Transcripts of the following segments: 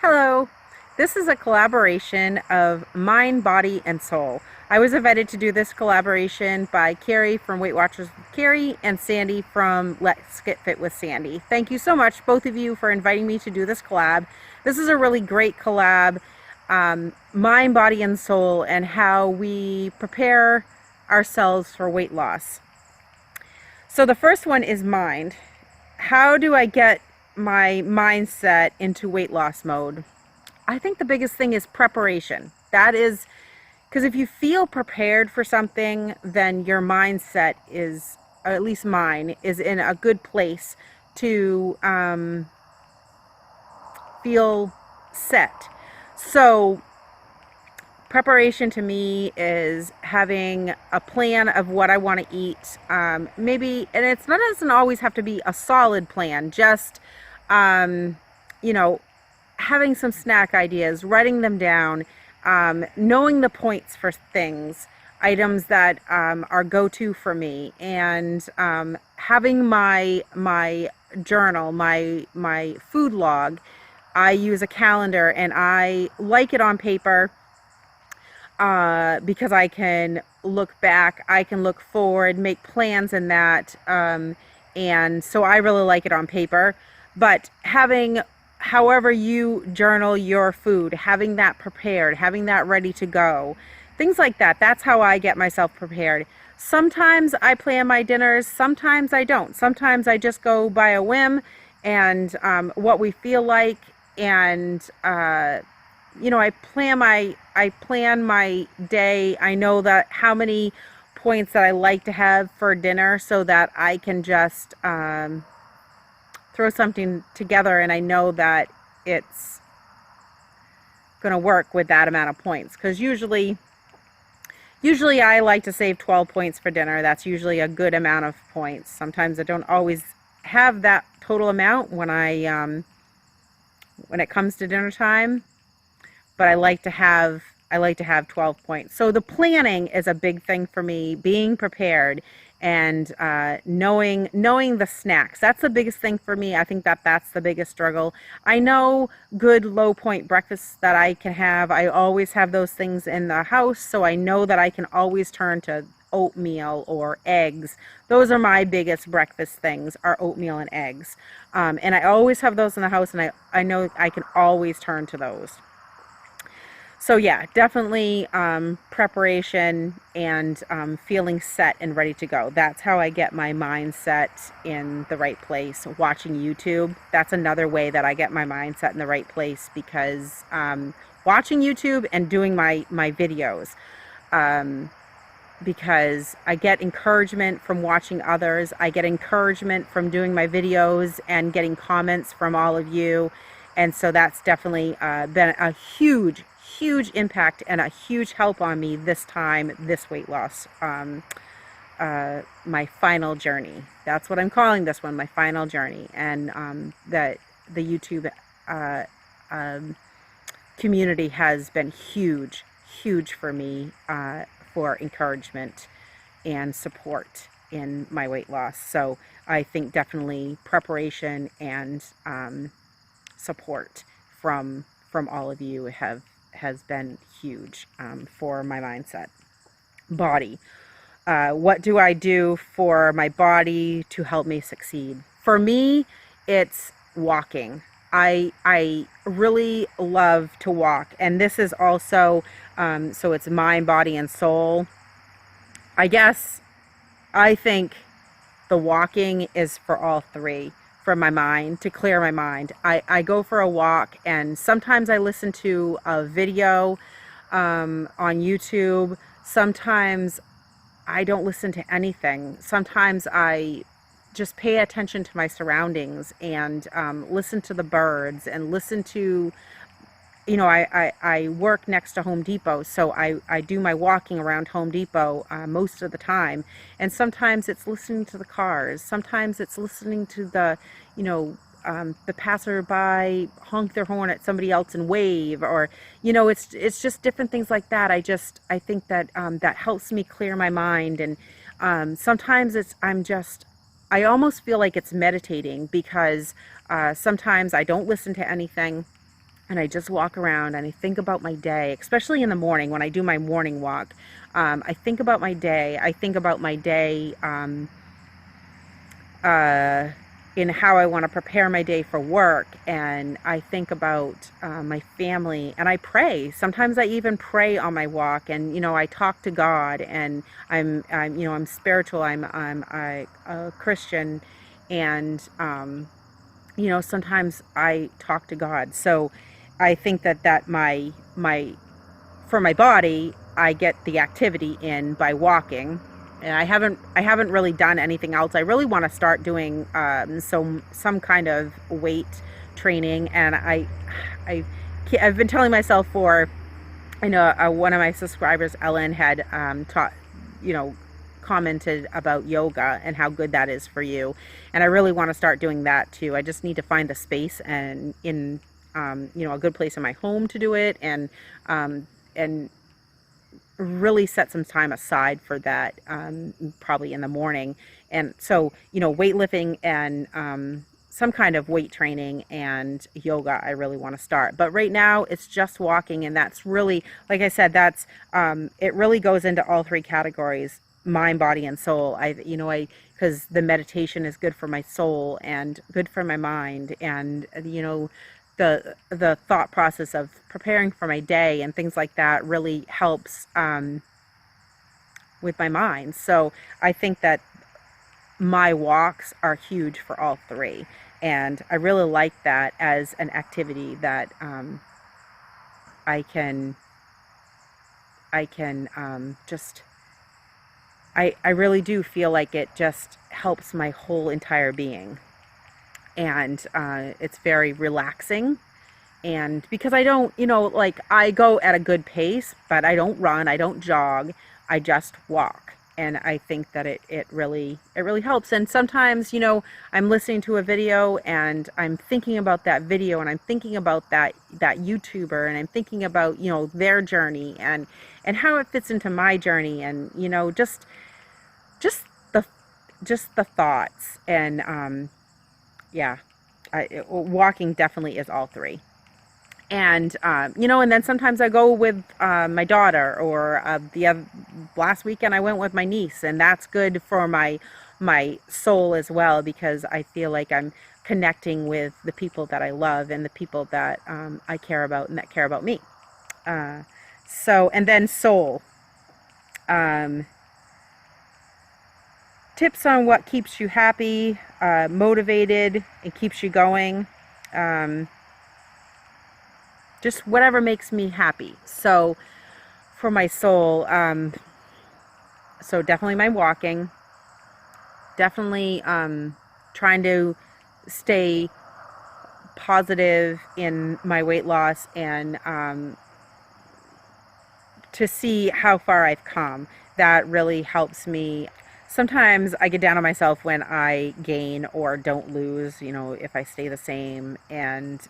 Hello, this is a collaboration of mind, body, and soul. I was invited to do this collaboration by Carrie from Weight Watchers with Carrie and Sandy from Let's Get Fit with Sandy. Thank you so much, both of you, for inviting me to do this collab. This is a really great collab, mind, body, and soul, and how we prepare ourselves for weight loss. So the first one is mind. How do I get my mindset into weight loss mode? I think the biggest thing is preparation. That is, because if you feel prepared for something, then your mindset is, or at least mine, is in a good place to feel set. So preparation to me is having a plan of what I want to eat. Maybe, and it doesn't always have to be a solid plan, just, having some snack ideas, writing them down, knowing the points for things, items that are go-to for me, and having my journal, my food log. I use a calendar, and I like it on paper because I can look back, I can look forward, make plans in that, and so I really like it on paper. But having, however you journal your food, having that prepared, having that ready to go, things like that, that's how I get myself prepared. Sometimes I plan my dinners, sometimes I don't. Sometimes I just go by a whim and what we feel like, and I plan my day. I know that how many points that I like to have for dinner, so that I can just throw something together, and I know that it's going to work with that amount of points. Because usually I like to save 12 points for dinner. That's usually a good amount of points. Sometimes I don't always have that total amount when it comes to dinner time, but I like to have 12 points. So the planning is a big thing for me, being prepared, and knowing the snacks. That's the biggest thing for me. I think that's the biggest struggle. I know good low point breakfasts that I can have. I always have those things in the house, so I know that I can always turn to oatmeal or eggs. Those are my biggest breakfast things, are oatmeal and eggs. And I always have those in the house, and I know I can always turn to those. So yeah, definitely preparation and feeling set and ready to go. That's how I get my mindset in the right place. Watching YouTube, that's another way that I get my mindset in the right place, because watching YouTube and doing my videos, because I get encouragement from watching others. I get encouragement from doing my videos and getting comments from all of you. And so that's definitely been a huge impact and a huge help on me this weight loss, my final journey. That's what I'm calling this one, my final journey. And the YouTube community has been huge for me, for encouragement and support in my weight loss. So I think definitely preparation and support from all of you has been huge for my mindset. Body. What do I do for my body to help me succeed? For me, it's walking. I really love to walk, and this is also so it's mind, body, and soul. I guess I think the walking is for all three. For my mind, to clear my mind, I go for a walk, and sometimes I listen to a video on YouTube. Sometimes I don't listen to anything. Sometimes I just pay attention to my surroundings and listen to the birds, and listen to, I work next to Home Depot, so I do my walking around Home Depot most of the time. And sometimes it's listening to the cars. Sometimes it's listening to the passerby honk their horn at somebody else and wave, or, it's just different things like that. I think that that helps me clear my mind. And sometimes I almost feel like it's meditating, because sometimes I don't listen to anything. and I just walk around and I think about my day, especially in the morning when I do my morning walk. I think about my day. I think about my day uh, in how I want to prepare my day for work, and I think about my family, and I pray. Sometimes I even pray on my walk, and I talk to God, and I'm spiritual. I'm a Christian, and sometimes I talk to God. So I think that my for my body, I get the activity in by walking, and I haven't really done anything else. I really want to start doing some kind of weight training, and I I've been telling myself for, I know one of my subscribers, Ellen, had taught, you know, commented about yoga and how good that is for you. And I really want to start doing that too. I just need to find the space and in, a good place in my home to do it, and really set some time aside for that, probably in the morning. And so, weightlifting and some kind of weight training and yoga, I really want to start. But right now, it's just walking, and that's really, like I said, that's it really goes into all three categories: mind, body, and soul. Because the meditation is good for my soul and good for my mind, and the thought process of preparing for my day and things like that really helps with my mind. So I think that my walks are huge for all three, and I really like that as an activity that I can just I really do feel like it just helps my whole entire being, and it's very relaxing. And because I don't, like, I go at a good pace, but I don't run, I don't jog, I just walk. And I think that it really helps. And sometimes, I'm listening to a video and I'm thinking about that video, and I'm thinking about that YouTuber, and I'm thinking about, their journey and how it fits into my journey, and, just the just the thoughts. And yeah, walking definitely is all three. And and then sometimes I go with my daughter, or last weekend I went with my niece, and that's good for my soul as well, because I feel like I'm connecting with the people that I love and the people that I care about and that care about me. And then soul. Tips on what keeps you happy, motivated, and keeps you going. Just whatever makes me happy. So for my soul, so definitely my walking, definitely trying to stay positive in my weight loss, and to see how far I've come. That really helps me. Sometimes I get down on myself when I gain or don't lose, if I stay the same. And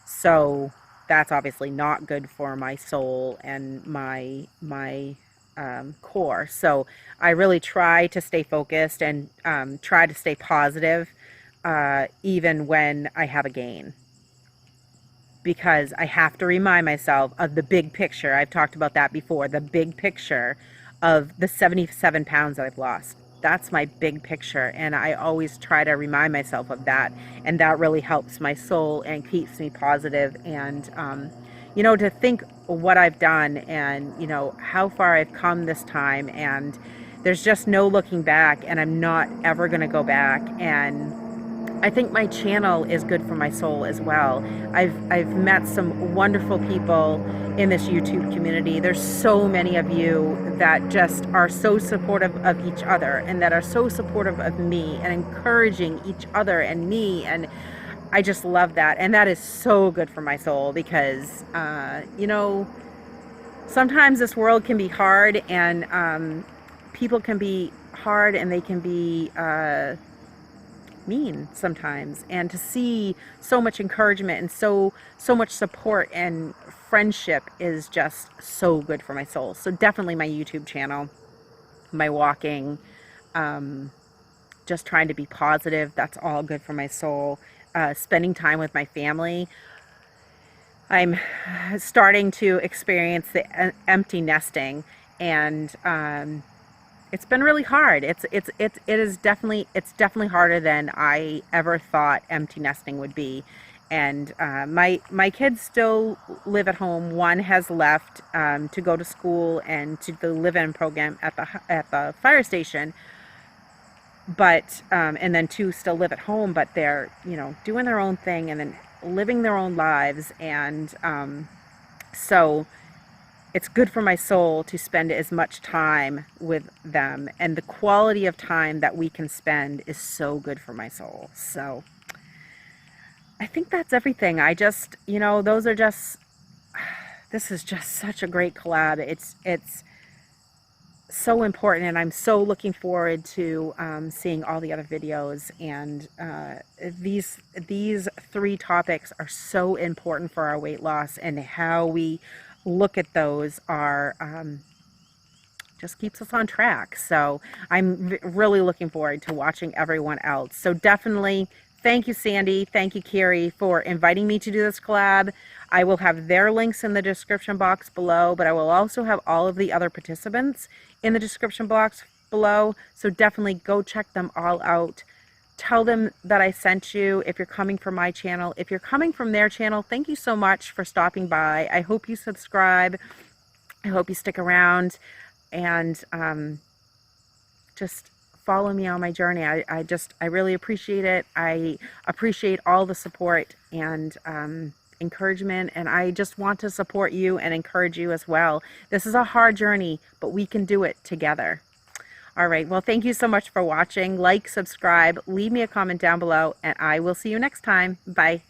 so that's obviously not good for my soul and my core. So I really try to stay focused and try to stay positive, even when I have a gain, because I have to remind myself of the big picture. I've talked about that before, the big picture of the 77 pounds that I've lost. That's my big picture, and I always try to remind myself of that, and that really helps my soul and keeps me positive. And to think what I've done, and how far I've come this time, and there's just no looking back, and I'm not ever going to go back. And I think my channel is good for my soul as well. I've met some wonderful people in this YouTube community. There's so many of you that just are so supportive of each other, and that are so supportive of me and encouraging each other and me. And I just love that. And that is so good for my soul, because, sometimes this world can be hard, and people can be hard, and they can be mean sometimes. And to see so much encouragement and so much support and friendship is just so good for my soul. So definitely my YouTube channel, my walking, just trying to be positive, that's all good for my soul. spending time with my family. I'm starting to experience the empty nesting, and it's been really hard. It's definitely harder than I ever thought empty nesting would be. And my kids still live at home. One has left to go to school and to the live-in program at the fire station, but and then two still live at home, but they're, you know, doing their own thing and then living their own lives. And so it's good for my soul to spend as much time with them, and the quality of time that we can spend is so good for my soul. So I think that's everything. I just, you know, those are just, this is just such a great collab. It's so important, and I'm so looking forward to seeing all the other videos. And these three topics are so important for our weight loss, and how we look at those are just keeps us on track. So I'm really looking forward to watching everyone else. So definitely thank you, Sandy. Thank you, Carrie, for inviting me to do this collab. I will have their links in the description box below, but I will also have all of the other participants in the description box below. So definitely go check them all out. Tell them that I sent you if you're coming from my channel. If you're coming from their channel, thank you so much for stopping by. I hope you subscribe. I hope you stick around, and just follow me on my journey. I really appreciate it. I appreciate all the support and encouragement, and I just want to support you and encourage you as well. This is a hard journey, but we can do it together. All right, well, thank you so much for watching. Like, subscribe, leave me a comment down below, and I will see you next time. Bye.